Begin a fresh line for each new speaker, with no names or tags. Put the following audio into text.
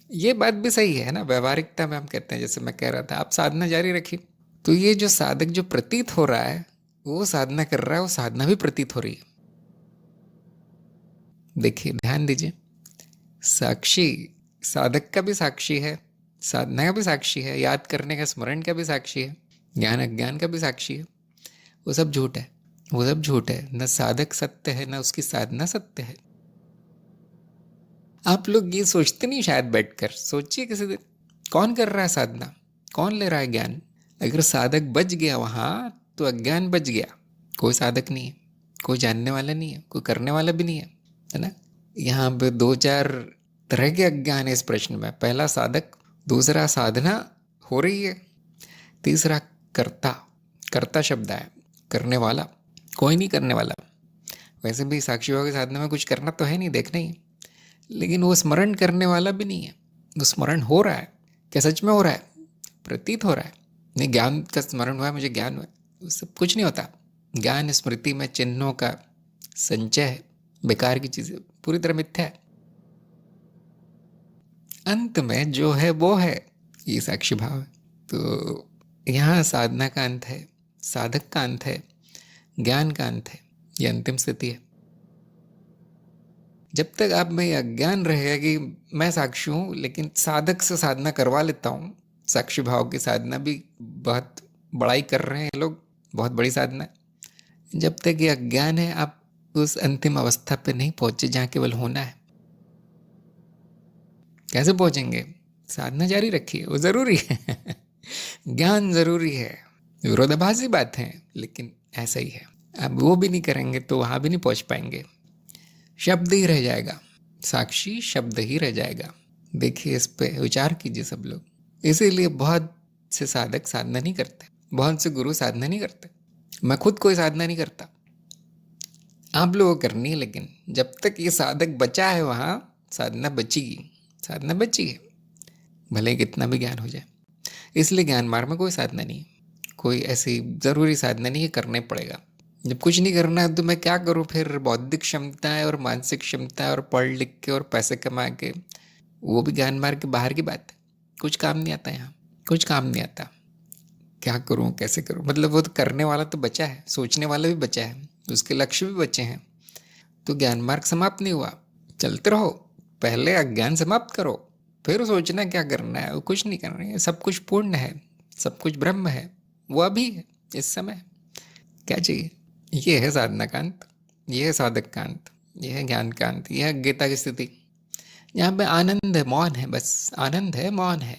ये बात भी सही है ना, व्यवहारिकता में हम कहते हैं, जैसे मैं कह रहा था, आप साधना जारी रखिए। तो ये जो साधक जो प्रतीत हो रहा है, वो साधना कर रहा है, वो साधना भी प्रतीत हो रही है। देखिए, ध्यान दीजिए, साक्षी साधक का भी साक्षी है, साधना का भी साक्षी है, याद करने का स्मरण का भी साक्षी है, ज्ञान अज्ञान का भी साक्षी है। वो सब झूठ है, वो सब झूठ है। न साधक सत्य है, न उसकी साधना सत्य है। आप लोग ये सोचते नहीं, शायद बैठकर सोचिए किसी दिन, कौन कर रहा है साधना, कौन ले रहा है ज्ञान। अगर साधक बच गया वहां, तो अज्ञान बच गया। कोई साधक नहीं है, कोई जानने वाला नहीं है, कोई करने वाला भी नहीं है ना। यहाँ पे दो चार तरह के अज्ञान है इस प्रश्न में। पहला साधक, दूसरा साधना हो रही है, तीसरा कर्ता। कर्ता शब्द है, करने वाला कोई नहीं, करने वाला। वैसे भी साक्षी भाव की साधना में कुछ करना तो है नहीं, देखना ही है। लेकिन वो स्मरण करने वाला भी नहीं है। वो स्मरण हो रहा है, क्या सच में हो रहा है, प्रतीत हो रहा है। नहीं, ज्ञान का स्मरण हुआ है, मुझे ज्ञान हुआ, वो सब कुछ नहीं होता। ज्ञान स्मृति में चिन्हों का संचय है, बेकार की चीजें, पूरी तरह मिथ्या है। अंत में जो है वो है, ये साक्षी भाव है। तो यहाँ साधना का अंत है, साधक का अंत है, ज्ञान का अंत है, ये अंतिम स्थिति है। जब तक आप में अज्ञान रहेगा कि मैं साक्षी हूँ, लेकिन साधक से साधना करवा लेता हूँ, साक्षी भाव की साधना भी बहुत बड़ाई कर रहे हैं लोग, बहुत बड़ी साधना है। जब तक ये अज्ञान है, आप उस अंतिम अवस्था पे नहीं पहुंचे जहाँ केवल होना है। कैसे पहुंचेंगे? साधना जारी रखिए, वो जरूरी है। ज्ञान जरूरी है, विरोधाभासी बात है, लेकिन ऐसा ही है। अब वो भी नहीं करेंगे तो वहां भी नहीं पहुंच पाएंगे, शब्द ही रह जाएगा, साक्षी शब्द ही रह जाएगा। देखिए, इस पे विचार कीजिए सब लोग। इसीलिए बहुत से साधक साधना नहीं करते, बहुत से गुरु साधना नहीं करते। मैं खुद कोई साधना नहीं करता, आप लोगों को करनी है। लेकिन जब तक ये साधक बचा है, वहां साधना बचेगी, साधना बची है, भले ही कितना भी ज्ञान हो जाए। इसलिए ज्ञान मार्ग में कोई साधना नहीं है, कोई ऐसी जरूरी साधना नहीं है, करने पड़ेगा। जब कुछ नहीं करना है तो मैं क्या करूँ फिर? बौद्धिक क्षमता है और मानसिक क्षमता है और पढ़ लिख के और पैसे कमा के, वो भी ज्ञान मार्ग के बाहर की बात है। कुछ काम नहीं आता यहाँ, कुछ काम नहीं आता। क्या करूँ, कैसे करूँ, मतलब वो तो करने वाला तो बचा है, सोचने वाला भी बचा है, उसके लक्ष्य भी बचे हैं। तो ज्ञान मार्ग समाप्त नहीं हुआ, चलते रहो। पहले अज्ञान समाप्त करो, फिर सोचना क्या करना है। वो कुछ नहीं करना है, सब कुछ पूर्ण है, सब कुछ ब्रह्म है, वो अभी है, इस समय। क्या चाहिए? ये है साधना का अंत, ये है साधक का अंत, ये है ज्ञान का अंत, ये है गीता की स्थिति। यहाँ पे आनंद है, मौन है, बस आनंद है, मौन है।